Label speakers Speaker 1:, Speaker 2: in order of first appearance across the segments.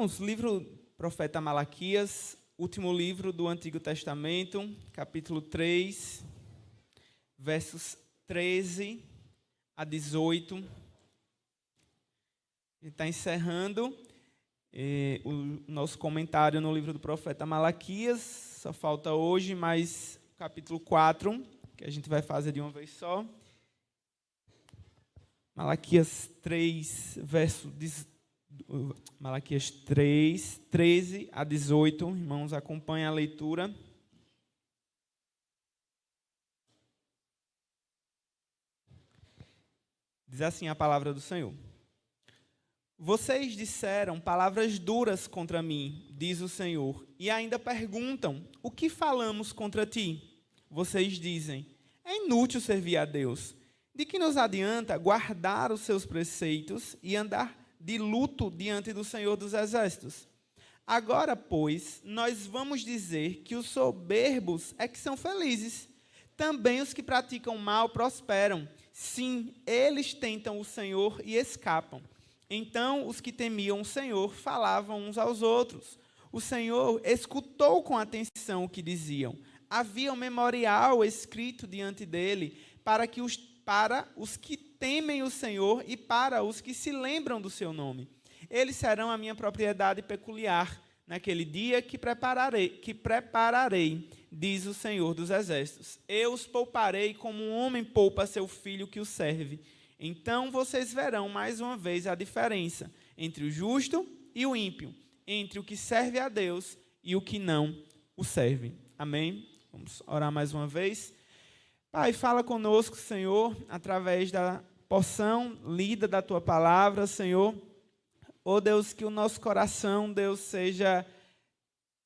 Speaker 1: Irmãos, livro do profeta Malaquias, último livro do Antigo Testamento, capítulo 3, versos 13 a 18. A gente está encerrando o nosso comentário no livro do profeta Malaquias. Só falta hoje mais capítulo 4, que a gente vai fazer de uma vez só. Malaquias 3, Malaquias 3, 13 a 18. Irmãos, acompanhem a leitura. Diz assim a palavra do Senhor. Vocês disseram palavras duras contra mim, diz o Senhor, e ainda perguntam, o que falamos contra ti? Vocês dizem, é inútil servir a Deus. De que nos adianta guardar os seus preceitos e andar de luto diante do Senhor dos Exércitos? Agora, pois, nós vamos dizer que os soberbos é que são felizes. Também os que praticam mal prosperam. Sim, eles tentam o Senhor e escapam. Então, os que temiam o Senhor falavam uns aos outros. O Senhor escutou com atenção o que diziam. Havia um memorial escrito diante dele para os que temem o Senhor e para os que se lembram do seu nome. Eles serão a minha propriedade peculiar naquele dia que prepararei, diz o Senhor dos Exércitos. Eu os pouparei como um homem poupa seu filho que o serve. Então vocês verão mais uma vez a diferença entre o justo e o ímpio, entre o que serve a Deus e o que não o serve. Amém? Vamos orar mais uma vez. Pai, fala conosco, Senhor, através da porção lida da Tua palavra, Senhor. Ó Deus, que o nosso coração, Deus, seja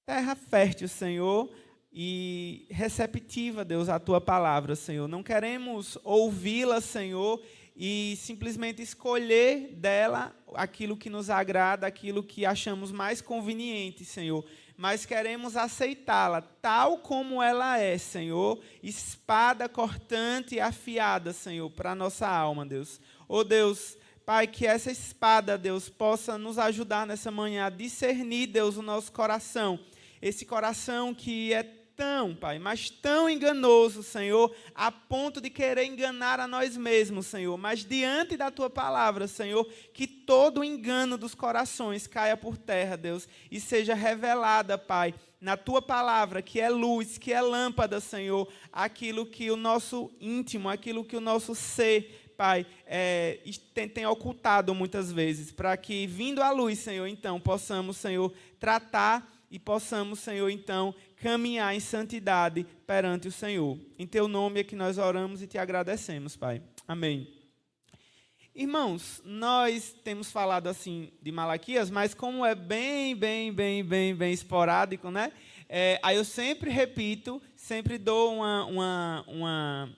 Speaker 1: terra fértil, Senhor, e receptiva, Deus, à Tua palavra, Senhor. Não queremos ouvi-la, Senhor, e simplesmente escolher dela aquilo que nos agrada, aquilo que achamos mais conveniente, Senhor. Mas queremos aceitá-la tal como ela é, Senhor, espada cortante e afiada, Senhor, para a nossa alma, Deus. Ó Deus, Pai, que essa espada, Deus, possa nos ajudar nessa manhã a discernir, Deus, o nosso coração. Esse coração que é tão, Pai, mas tão enganoso, Senhor, a ponto de querer enganar a nós mesmos, Senhor. Mas diante da Tua palavra, Senhor, que todo o engano dos corações caia por terra, Deus, e seja revelada, Pai, na Tua palavra, que é luz, que é lâmpada, Senhor, aquilo que o nosso íntimo, aquilo que o nosso ser, Pai, tem ocultado muitas vezes, para que, vindo à luz, Senhor, então, possamos, Senhor, tratar e possamos, Senhor, então, caminhar em santidade perante o Senhor. Em Teu nome é que nós oramos e Te agradecemos, Pai. Amém. Irmãos, nós temos falado assim de Malaquias, mas como é bem esporádico, né? Aí eu sempre repito, sempre dou uma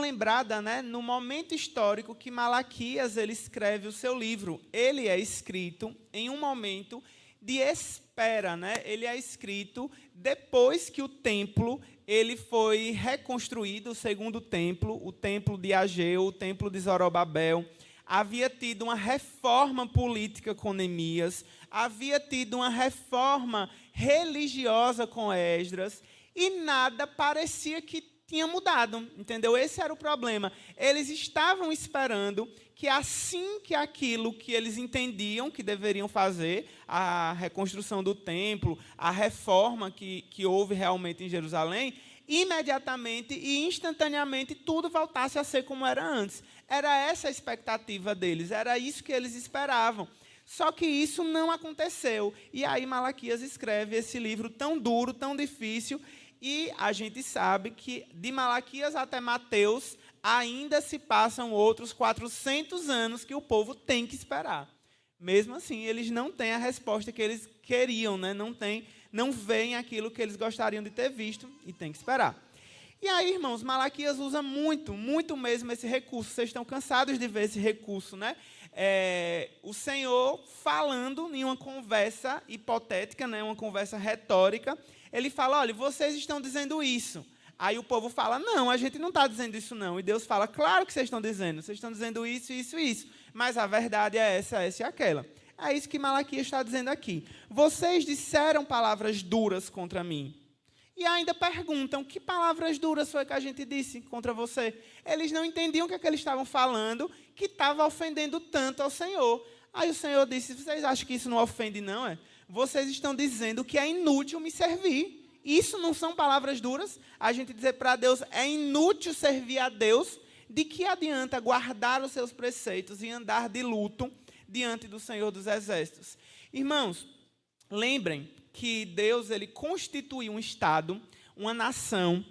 Speaker 1: lembrada, né, no momento histórico que Malaquias ele escreve o seu livro. Ele é escrito em um momento de espera, né? Ele é escrito depois que o templo ele foi reconstruído, o segundo templo, o templo de Ageu, o templo de Zorobabel. Havia tido uma reforma política com Neemias, havia tido uma reforma religiosa com Esdras, e nada parecia que tinha mudado, entendeu? Esse era o problema. Eles estavam esperando que assim que aquilo que eles entendiam que deveriam fazer, a reconstrução do templo, a reforma que houve realmente em Jerusalém, imediatamente e instantaneamente tudo voltasse a ser como era antes. Era essa a expectativa deles, era isso que eles esperavam. Só que isso não aconteceu. E aí Malaquias escreve esse livro tão duro, tão difícil. E a gente sabe que de Malaquias até Mateus ainda se passam outros 400 anos que o povo tem que esperar. Mesmo assim, eles não têm a resposta que eles queriam, né? Não veem aquilo que eles gostariam de ter visto e tem que esperar. E aí, irmãos, Malaquias usa muito mesmo esse recurso. Vocês estão cansados de ver esse recurso, né? O Senhor falando em uma conversa hipotética, né? Uma conversa retórica. Ele fala, olha, vocês estão dizendo isso. Aí o povo fala, não, a gente não está dizendo isso não. E Deus fala, claro que vocês estão dizendo isso, isso. Mas a verdade é essa e aquela. É isso que Malaquias está dizendo aqui. Vocês disseram palavras duras contra mim. E ainda perguntam, que palavras duras foi que a gente disse contra você? Eles não entendiam o que eles estavam falando, que estava ofendendo tanto ao Senhor. Aí o Senhor disse, vocês acham que isso não ofende, não? Vocês estão dizendo que é inútil me servir. Isso não são palavras duras? A gente dizer para Deus, é inútil servir a Deus? De que adianta guardar os seus preceitos e andar de luto diante do Senhor dos Exércitos? Irmãos, lembrem que Deus ele constituiu um Estado, uma nação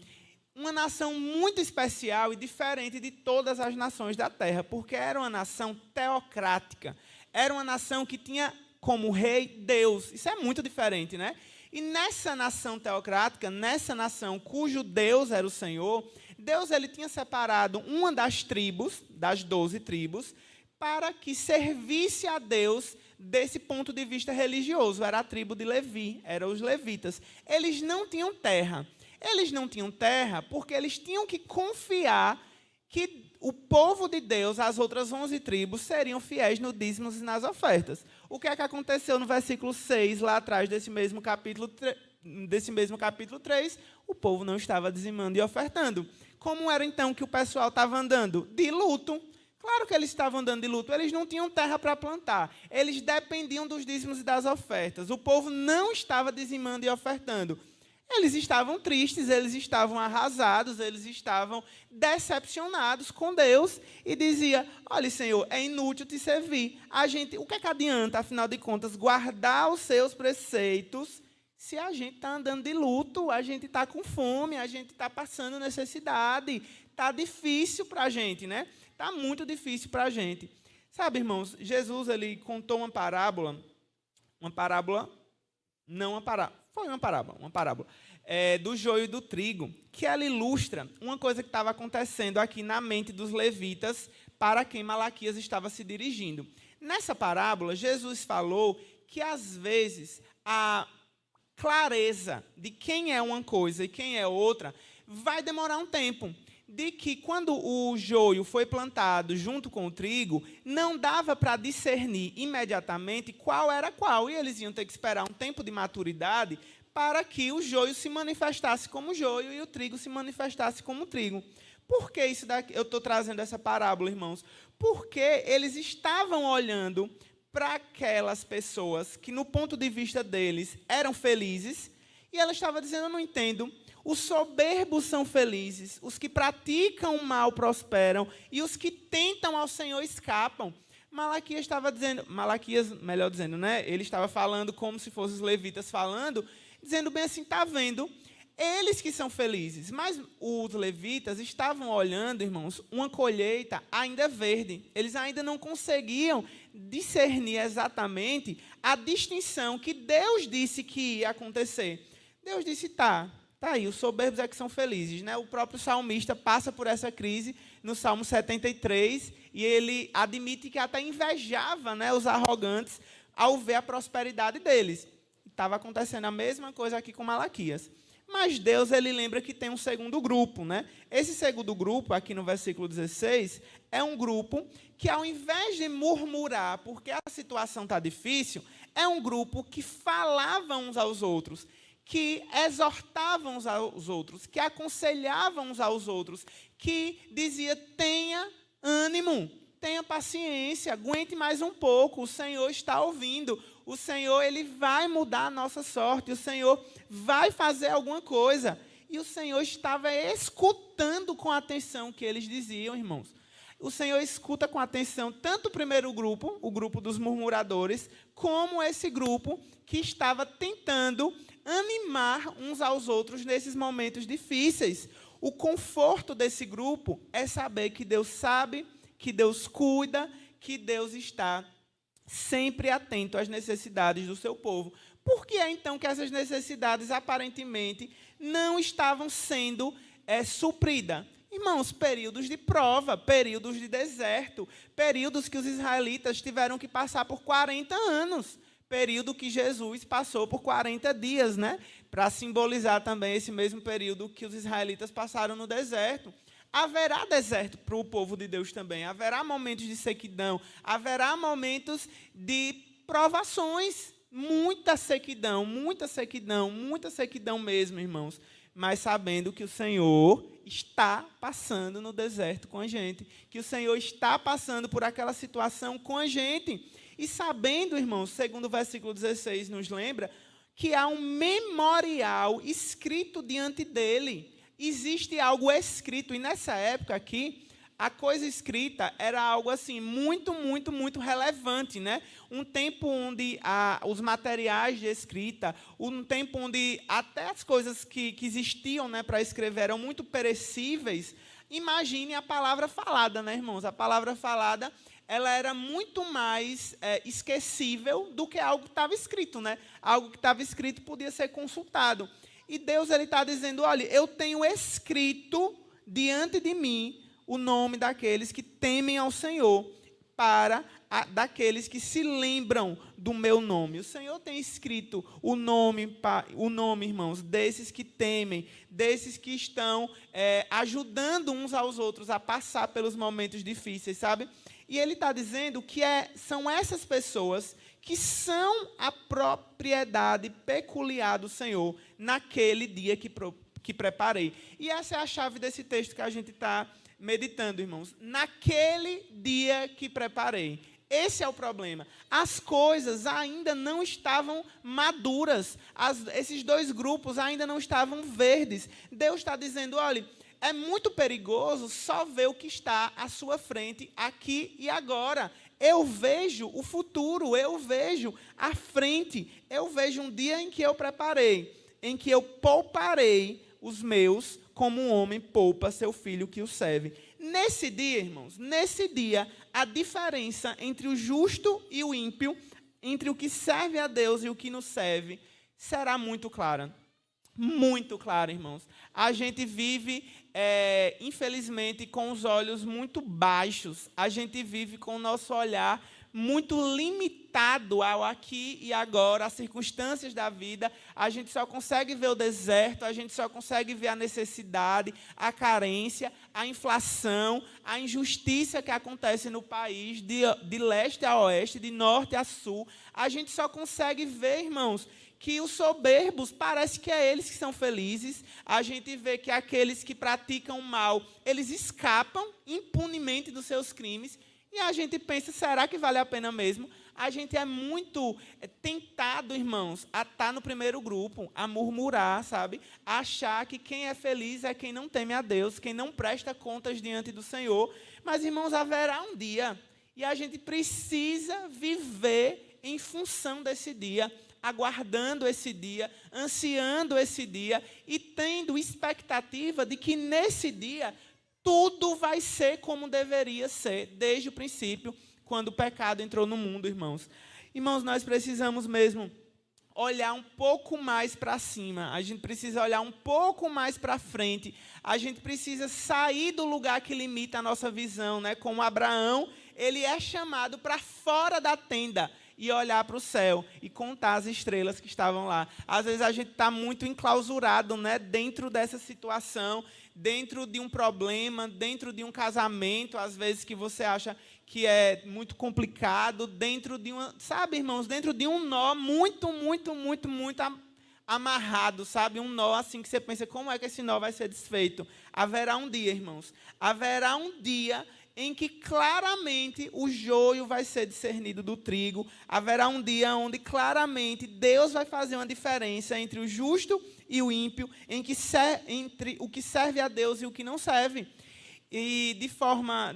Speaker 1: muito especial e diferente de todas as nações da terra, porque era uma nação teocrática, era uma nação que tinha como rei Deus. Isso é muito diferente, né? E nessa nação teocrática, nessa nação cujo Deus era o Senhor, Deus ele tinha separado uma das tribos, das 12 tribos, para que servisse a Deus desse ponto de vista religioso. Era a tribo de Levi, eram os levitas. Eles não tinham terra. Eles não tinham terra porque eles tinham que confiar que o povo de Deus, as outras 11 tribos, seriam fiéis no dízimos e nas ofertas. O que é que aconteceu no versículo 6, lá atrás desse mesmo capítulo 3? O povo não estava dizimando e ofertando. Como era então que o pessoal estava andando? De luto. Claro que eles estavam andando de luto, eles não tinham terra para plantar, eles dependiam dos dízimos e das ofertas. O povo não estava dizimando e ofertando. Eles estavam tristes, eles estavam arrasados, eles estavam decepcionados com Deus e dizia, olha, Senhor, é inútil te servir. O que é que adianta, afinal de contas, guardar os seus preceitos se a gente está andando de luto, a gente está com fome, a gente está passando necessidade, está difícil para a gente, né? Está muito difícil para a gente. Sabe, irmãos, Jesus ele contou uma parábola, do joio e do trigo, que ela ilustra uma coisa que estava acontecendo aqui na mente dos levitas, para quem Malaquias estava se dirigindo. Nessa parábola, Jesus falou que, às vezes, a clareza de quem é uma coisa e quem é outra vai demorar um tempo. De que quando o joio foi plantado junto com o trigo, não dava para discernir imediatamente qual era qual. E eles iam ter que esperar um tempo de maturidade para que o joio se manifestasse como joio e o trigo se manifestasse como trigo. Por que isso daqui? Eu estou trazendo essa parábola, irmãos? Porque eles estavam olhando para aquelas pessoas que, no ponto de vista deles, eram felizes, e ela estava dizendo, eu não entendo. Os soberbos são felizes, os que praticam o mal prosperam, e os que tentam ao Senhor escapam. Malaquias, melhor dizendo, né? Ele estava falando como se fossem os levitas falando, dizendo bem assim, está vendo? Eles que são felizes, mas os levitas estavam olhando, irmãos, uma colheita ainda verde. Eles ainda não conseguiam discernir exatamente a distinção que Deus disse que ia acontecer. Deus disse, tá aí, os soberbos é que são felizes, né? O próprio salmista passa por essa crise no Salmo 73 e ele admite que até invejava, né, os arrogantes ao ver a prosperidade deles. Estava acontecendo a mesma coisa aqui com Malaquias. Mas Deus ele lembra que tem um segundo grupo, né? Esse segundo grupo, aqui no versículo 16, é um grupo que, ao invés de murmurar porque a situação está difícil, é um grupo que falava uns aos outros, que exortavam uns aos outros, que aconselhavam uns aos outros, que dizia, tenha ânimo, tenha paciência, aguente mais um pouco, o Senhor está ouvindo, o Senhor ele vai mudar a nossa sorte, o Senhor vai fazer alguma coisa. E o Senhor estava escutando com atenção o que eles diziam, irmãos. O Senhor escuta com atenção tanto o primeiro grupo, o grupo dos murmuradores, como esse grupo que estava tentando animar uns aos outros nesses momentos difíceis. O conforto desse grupo é saber que Deus sabe, que Deus cuida, que Deus está sempre atento às necessidades do seu povo. Por que é, então, que essas necessidades, aparentemente, não estavam sendo supridas? Irmãos, períodos de prova, períodos de deserto, períodos que os israelitas tiveram que passar por 40 anos. Período que Jesus passou por 40 dias, né? Para simbolizar também esse mesmo período que os israelitas passaram no deserto. Haverá deserto para o povo de Deus também, haverá momentos de sequidão, haverá momentos de provações, muita sequidão, muita sequidão, muita sequidão mesmo, irmãos. Mas sabendo que o Senhor está passando no deserto com a gente, que o Senhor está passando por aquela situação com a gente. E sabendo, irmãos, segundo o versículo 16 nos lembra, que há um memorial escrito diante dele. Existe algo escrito, e nessa época aqui, a coisa escrita era algo assim muito, muito, muito relevante, né? Um tempo onde os materiais de escrita, um tempo onde até as coisas que existiam, né, para escrever eram muito perecíveis. Imagine a palavra falada, né, irmãos? A palavra falada, ela era muito mais esquecível do que algo que estava escrito, né? Algo que estava escrito podia ser consultado. E Deus está dizendo, olha, eu tenho escrito diante de mim o nome daqueles que temem ao Senhor, daqueles que se lembram do meu nome. O Senhor tem escrito o nome, irmãos, desses que temem, desses que estão ajudando uns aos outros a passar pelos momentos difíceis, sabe? E Ele está dizendo que são essas pessoas que são a propriedade peculiar do Senhor naquele dia que preparei. E essa é a chave desse texto que a gente está meditando, irmãos. Naquele dia que preparei. Esse é o problema. As coisas ainda não estavam maduras. Esses dois grupos ainda não estavam verdes. Deus está dizendo, olha, é muito perigoso só ver o que está à sua frente, aqui e agora. Eu vejo o futuro, eu vejo a frente. Eu vejo um dia em que eu preparei, em que eu pouparei os meus, como um homem poupa seu filho que o serve. Nesse dia, irmãos, nesse dia, a diferença entre o justo e o ímpio, entre o que serve a Deus e o que não serve, será muito clara. Muito clara, irmãos. A gente vive, infelizmente, com os olhos muito baixos. A gente vive com o nosso olhar muito limitado ao aqui e agora, às circunstâncias da vida. A gente só consegue ver o deserto, a gente só consegue ver a necessidade, a carência, a inflação, a injustiça que acontece no país, de leste a oeste, de norte a sul. A gente só consegue ver, irmãos, que os soberbos, parece que é eles que são felizes. A gente vê que aqueles que praticam o mal, eles escapam impunemente dos seus crimes. E a gente pensa, será que vale a pena mesmo? A gente é muito tentado, irmãos, a estar no primeiro grupo, a murmurar, sabe? A achar que quem é feliz é quem não teme a Deus, quem não presta contas diante do Senhor. Mas, irmãos, haverá um dia, e a gente precisa viver em função desse dia, aguardando esse dia, ansiando esse dia e tendo expectativa de que nesse dia tudo vai ser como deveria ser, desde o princípio, quando o pecado entrou no mundo, irmãos. Irmãos, nós precisamos mesmo olhar um pouco mais para cima, a gente precisa olhar um pouco mais para frente, a gente precisa sair do lugar que limita a nossa visão, né? Como Abraão, ele é chamado para fora da tenda, e olhar para o céu e contar as estrelas que estavam lá. Às vezes a gente está muito enclausurado, né, dentro dessa situação, dentro de um problema, dentro de um casamento, às vezes que você acha que é muito complicado, dentro de uma, sabe, irmãos, dentro de um nó muito, muito, muito, muito amarrado, sabe? Um nó assim que você pensa, como é que esse nó vai ser desfeito? Haverá um dia, irmãos, haverá um dia em que claramente o joio vai ser discernido do trigo. Haverá um dia onde claramente Deus vai fazer uma diferença entre o justo e o ímpio, entre o que serve a Deus e o que não serve. E de forma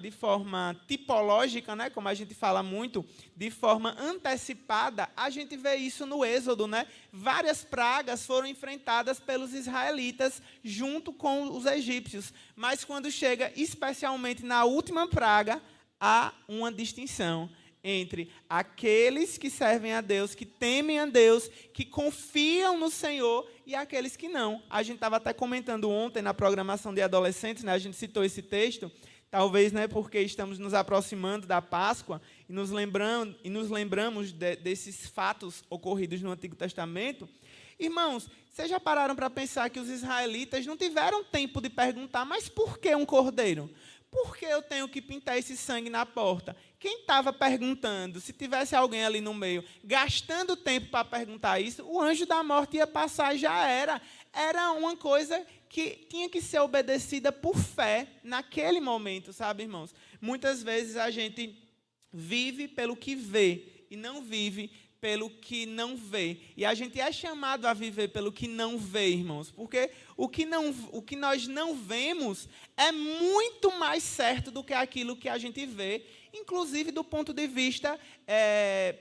Speaker 1: tipológica, né, como a gente fala muito, de forma antecipada, a gente vê isso no Êxodo, né? Várias pragas foram enfrentadas pelos israelitas junto com os egípcios, mas quando chega especialmente na última praga, há uma distinção entre aqueles que servem a Deus, que temem a Deus, que confiam no Senhor, e aqueles que não. A gente estava até comentando ontem na programação de adolescentes, né, a gente citou esse texto, talvez, né, porque estamos nos aproximando da Páscoa e nos lembramos desses fatos ocorridos no Antigo Testamento. Irmãos, vocês já pararam para pensar que os israelitas não tiveram tempo de perguntar, mas por que um cordeiro? por que eu tenho que pintar esse sangue na porta? Quem estava perguntando, se tivesse alguém ali no meio, gastando tempo para perguntar isso, o anjo da morte ia passar e já era. Era uma coisa que tinha que ser obedecida por fé naquele momento, sabe, irmãos? Muitas vezes a gente vive pelo que vê e não vive pelo que não vê. E a gente é chamado a viver pelo que não vê, irmãos, porque o que nós não vemos é muito mais certo do que aquilo que a gente vê, inclusive do ponto de vista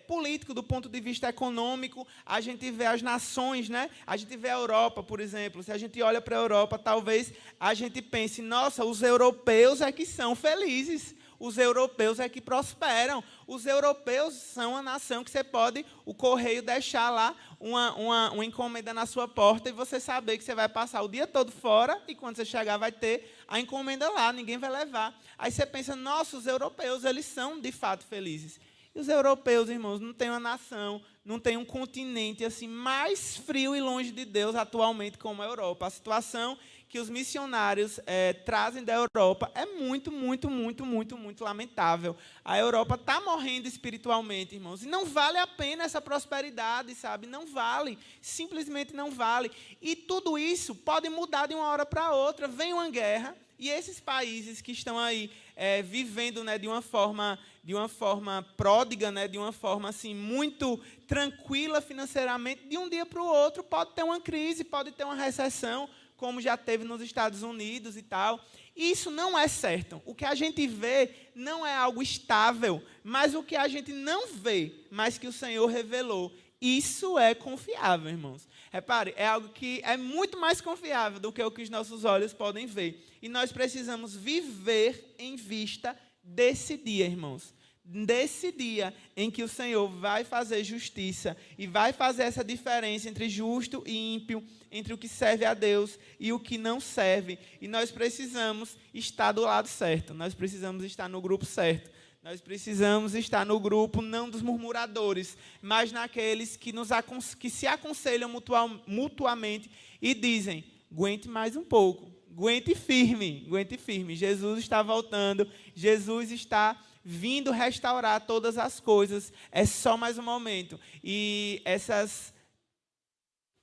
Speaker 1: político, do ponto de vista econômico. A gente vê as nações, né? A gente vê a Europa, por exemplo. Se a gente olha para a Europa, talvez a gente pense, nossa, os europeus é que são felizes. Os europeus é que prosperam. Os europeus são a nação que você pode, o correio, deixar lá uma encomenda na sua porta e você saber que você vai passar o dia todo fora e quando você chegar vai ter a encomenda lá, ninguém vai levar. Aí você pensa, nossa, os europeus, eles são de fato felizes. E os europeus, irmãos, não tem uma nação, não tem um continente assim mais frio e longe de Deus atualmente como a Europa. A situação que os missionários trazem da Europa é muito, muito, muito, muito, muito lamentável. A Europa está morrendo espiritualmente, irmãos. E não vale a pena essa prosperidade, sabe? Não vale. Simplesmente não vale. E tudo isso pode mudar de uma hora para outra. Vem uma guerra e esses países que estão aí vivendo, né, de uma forma pródiga, né, de uma forma assim, muito tranquila financeiramente, de um dia para o outro pode ter uma crise, pode ter uma recessão, como já teve nos Estados Unidos e tal. Isso não é certo. O que a gente vê não é algo estável, mas o que a gente não vê, mas que o Senhor revelou, isso é confiável, irmãos. Repare, é algo que é muito mais confiável do que o que os nossos olhos podem ver. E nós precisamos viver em vista desse dia, irmãos. Desse dia em que o Senhor vai fazer justiça e vai fazer essa diferença entre justo e ímpio, entre o que serve a Deus e o que não serve. E nós precisamos estar do lado certo, nós precisamos estar no grupo certo. Nós precisamos estar no grupo não dos murmuradores, mas naqueles que se aconselham mutuamente e dizem, aguente mais um pouco, aguente firme. Jesus está voltando, Jesus está vindo restaurar todas as coisas, é só mais um momento. E essas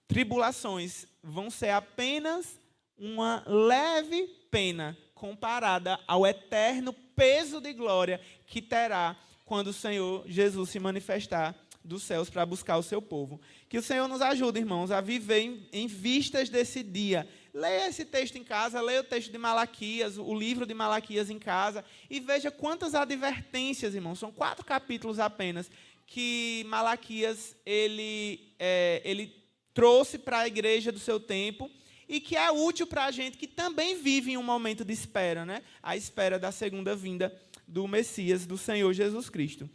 Speaker 1: tribulações vão ser apenas uma leve pena comparada ao eterno peso de glória que terá quando o Senhor Jesus se manifestar dos céus para buscar o seu povo. Que o Senhor nos ajude, irmãos, a viver em vistas desse dia. Leia esse texto em casa, leia o texto de Malaquias, o livro de Malaquias em casa, e veja quantas advertências, irmãos, são 4 capítulos apenas, que Malaquias ele trouxe para a igreja do seu tempo, e que é útil para a gente que também vive em um momento de espera, né? A espera da segunda vinda do Messias, do Senhor Jesus Cristo.